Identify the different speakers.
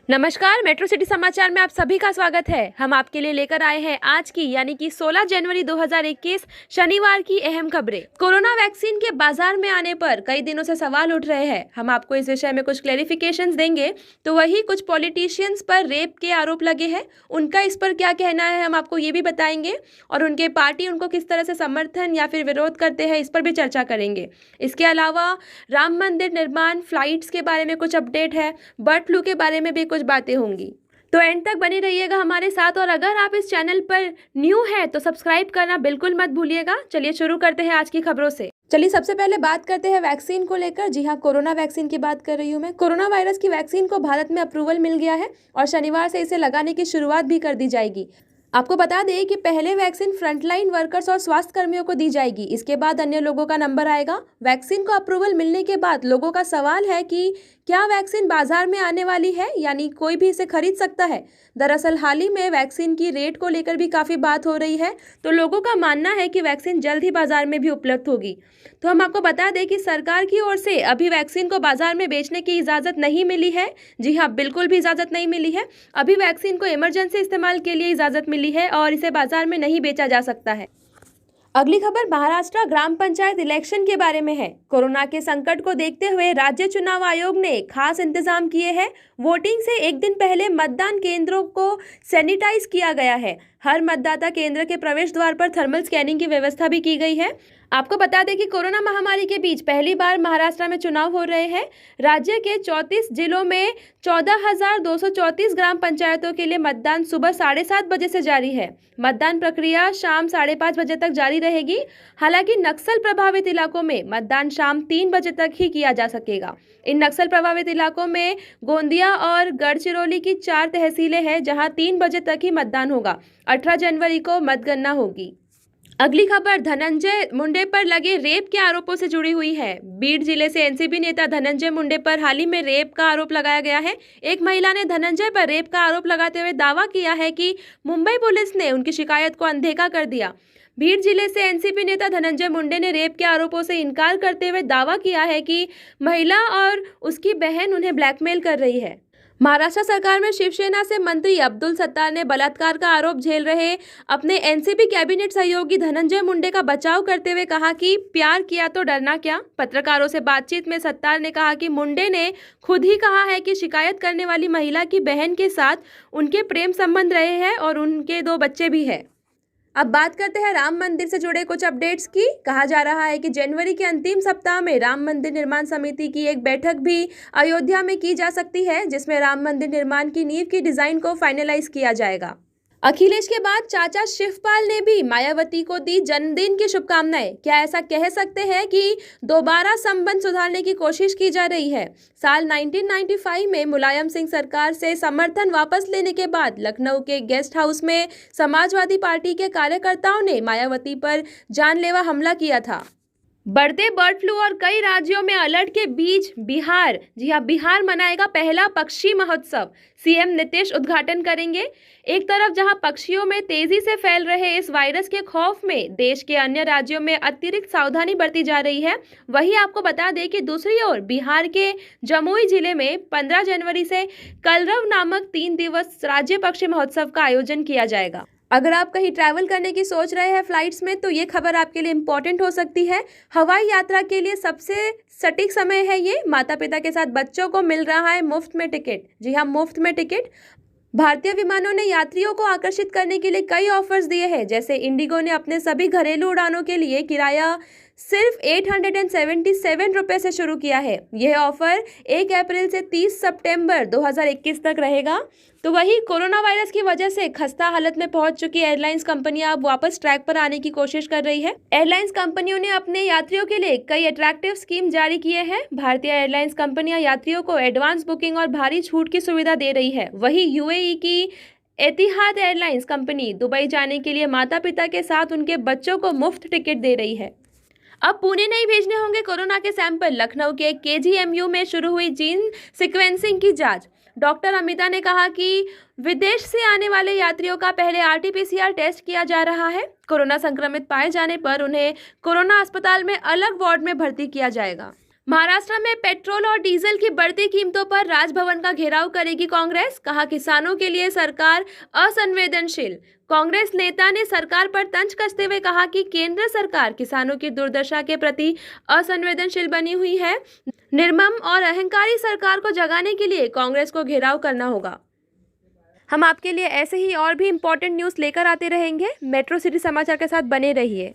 Speaker 1: नमस्कार, metro city समाचार में आप सभी का स्वागत है। हम आपके लिए लेकर आए हैं आज की यानी कि 16 जनवरी 2021 शनिवार की अहम खबरें। कोरोना वैक्सीन के बाजार में आने पर कई दिनों से सवाल उठ रहे हैं। हम आपको इस विषय में कुछ क्लेरिफिकेशंस देंगे। तो वही कुछ पॉलिटिशियंस पर रेप के आरोप लगे हैं, उनका इस पर क्या कहना है हम आपको ये भी बताएंगे, और उनके पार्टी उनको किस तरह से समर्थन या फिर विरोध करते हैं इस पर भी चर्चा करेंगे। इसके अलावा राम मंदिर निर्माण फ्लाइट्स के बारे में कुछ अपडेट है, बर्ड फ्लू के बारे में भी कुछ बातें होंगी। तो एंड तक बने रहिएगा हमारे साथ, और अगर आप इस चैनल पर न्यू हैं तो सब्सक्राइब करना बिल्कुल मत भूलिएगा। चलिए शुरू करते हैं आज की खबरों से। चलिए सबसे पहले बात करते हैं वैक्सीन को लेकर। जी हाँ, कोरोना वैक्सीन की बात कर रही हूँ मैं। कोरोना वायरस की वैक्सीन को भारत में अप्रूवल मिल गया है और शनिवार से इसे लगाने की शुरुआत भी कर दी जाएगी। आपको बता दें कि पहले वैक्सीन फ्रंटलाइन वर्कर्स और स्वास्थ्य कर्मियों को दी जाएगी, इसके बाद अन्य लोगों का नंबर आएगा। वैक्सीन को अप्रूवल मिलने के बाद लोगों का सवाल है कि क्या वैक्सीन बाजार में आने वाली है, यानी कोई भी इसे खरीद सकता है। दरअसल हाल ही में वैक्सीन की रेट को लेकर भी काफ़ी बात हो रही है, तो लोगों का मानना है कि वैक्सीन जल्द ही बाजार में भी उपलब्ध होगी। तो हम आपको बता दें कि सरकार की ओर से अभी वैक्सीन को बाजार में बेचने की इजाज़त नहीं मिली है। जी हाँ, बिल्कुल भी इजाज़त नहीं मिली है। अभी वैक्सीन को इमरजेंसी इस्तेमाल के लिए इजाज़त मिली है और इसे बाजार में नहीं बेचा जा सकता है। अगली खबर महाराष्ट्र ग्राम पंचायत इलेक्शन के बारे में है। कोरोना के संकट को देखते हुए राज्य चुनाव आयोग ने खास इंतजाम किए हैं। वोटिंग से एक दिन पहले मतदान केंद्रों को सैनिटाइज किया गया है। हर मतदाता केंद्र के प्रवेश द्वार पर थर्मल स्कैनिंग की व्यवस्था भी की गई है। आपको बता दें कि कोरोना महामारी के बीच पहली बार महाराष्ट्र में चुनाव हो रहे हैं। राज्य के 34 जिलों में 14,234 ग्राम पंचायतों के लिए मतदान सुबह 7:30 बजे से जारी है। मतदान प्रक्रिया शाम 5:30 बजे तक जारी रहेगी। हालांकि नक्सल प्रभावित इलाकों में मतदान शाम 3 बजे तक ही किया जा सकेगा। इन नक्सल प्रभावित इलाकों में गोंदिया और गढ़चिरौली की 4 तहसीलें हैं, जहां 3 बजे तक ही मतदान होगा। 18 जनवरी को मतगणना होगी। अगली खबर धनंजय मुंडे पर लगे रेप के आरोपों से जुड़ी हुई है। बीड जिले से एनसीपी नेता धनंजय मुंडे पर हाल ही में रेप का आरोप लगाया गया है। एक महिला ने धनंजय पर रेप का आरोप लगाते हुए दावा किया है कि मुंबई पुलिस ने उनकी शिकायत को अनदेखा कर दिया। बीड जिले से एनसीपी नेता धनंजय मुंडे ने रेप के आरोपों से इनकार करते हुए दावा किया है कि महिला और उसकी बहन उन्हें ब्लैकमेल कर रही है। महाराष्ट्र सरकार में शिवसेना से मंत्री अब्दुल सत्तार ने बलात्कार का आरोप झेल रहे अपने एनसीपी कैबिनेट सहयोगी धनंजय मुंडे का बचाव करते हुए कहा कि प्यार किया तो डरना क्या। पत्रकारों से बातचीत में सत्तार ने कहा कि मुंडे ने खुद ही कहा है कि शिकायत करने वाली महिला की बहन के साथ उनके प्रेम संबंध रहे हैं और उनके 2 बच्चे भी हैं। अब बात करते हैं राम मंदिर से जुड़े कुछ अपडेट्स की। कहा जा रहा है कि जनवरी के अंतिम सप्ताह में राम मंदिर निर्माण समिति की एक बैठक भी अयोध्या में की जा सकती है, जिसमें राम मंदिर निर्माण की नींव की डिजाइन को फाइनलाइज किया जाएगा। अखिलेश के बाद चाचा शिवपाल ने भी मायावती को दी जन्मदिन की शुभकामनाएं। क्या ऐसा कह सकते हैं कि दोबारा संबंध सुधारने की कोशिश की जा रही है। साल 1995 में मुलायम सिंह सरकार से समर्थन वापस लेने के बाद लखनऊ के गेस्ट हाउस में समाजवादी पार्टी के कार्यकर्ताओं ने मायावती पर जानलेवा हमला किया था। बढ़ते बर्ड फ्लू और कई राज्यों में अलर्ट के बीच बिहार, जी हाँ, बिहार मनाएगा पहला पक्षी महोत्सव। सीएम नीतीश उद्घाटन करेंगे। एक तरफ जहां पक्षियों में तेजी से फैल रहे इस वायरस के खौफ में देश के अन्य राज्यों में अतिरिक्त सावधानी बरती जा रही है, वहीं आपको बता दें कि दूसरी ओर बिहार के जमुई जिले में 15 जनवरी से कलरव नामक 3 दिवस राज्य पक्षी महोत्सव का आयोजन किया जाएगा। अगर आप कहीं ट्रैवल करने की सोच रहे हैं फ्लाइट्स में, तो ये खबर आपके लिए इम्पोर्टेंट हो सकती है। हवाई यात्रा के लिए सबसे सटीक समय है ये। माता पिता के साथ बच्चों को मिल रहा है मुफ्त में टिकट। जी हाँ, मुफ्त में टिकट। भारतीय विमानों ने यात्रियों को आकर्षित करने के लिए कई ऑफर्स दिए हैं। जैसे इंडिगो ने अपने सभी घरेलू उड़ानों के लिए किराया सिर्फ 877 रुपये से शुरू किया है। यह ऑफर 1 अप्रैल से 30 सितंबर 2021 तक रहेगा। तो वही कोरोना वायरस की वजह से खस्ता हालत में पहुंच चुकी एयरलाइंस कंपनियां अब वापस ट्रैक पर आने की कोशिश कर रही है। एयरलाइंस कंपनियों ने अपने यात्रियों के लिए कई अट्रैक्टिव स्कीम जारी किए हैं। भारतीय एयरलाइंस कंपनियां यात्रियों को एडवांस बुकिंग और भारी छूट की सुविधा दे रही है। वही यूएई की एतिहाद एयरलाइंस कंपनी दुबई जाने के लिए माता पिता के साथ उनके बच्चों को मुफ्त टिकट दे रही है। अब पुणे नहीं भेजने होंगे कोरोना के सैंपल। लखनऊ के केजीएमयू में शुरू हुई जीन सीक्वेंसिंग की जांच। डॉक्टर अमिता ने कहा कि विदेश से आने वाले यात्रियों का पहले आरटीपीसीआर टेस्ट किया जा रहा है। कोरोना संक्रमित पाए जाने पर उन्हें कोरोना अस्पताल में अलग वार्ड में भर्ती किया जाएगा। महाराष्ट्र में पेट्रोल और डीजल की बढ़ती कीमतों पर राजभवन का घेराव करेगी कांग्रेस। कहा, किसानों के लिए सरकार असंवेदनशील। कांग्रेस नेता ने सरकार पर तंज कसते हुए कहा कि केंद्र सरकार किसानों की दुर्दशा के प्रति असंवेदनशील बनी हुई है। निर्मम और अहंकारी सरकार को जगाने के लिए कांग्रेस को घेराव करना होगा। हम आपके लिए ऐसे ही और भी इम्पोर्टेंट न्यूज़ लेकर आते रहेंगे। मेट्रो सिटी समाचार के साथ बने रहिए।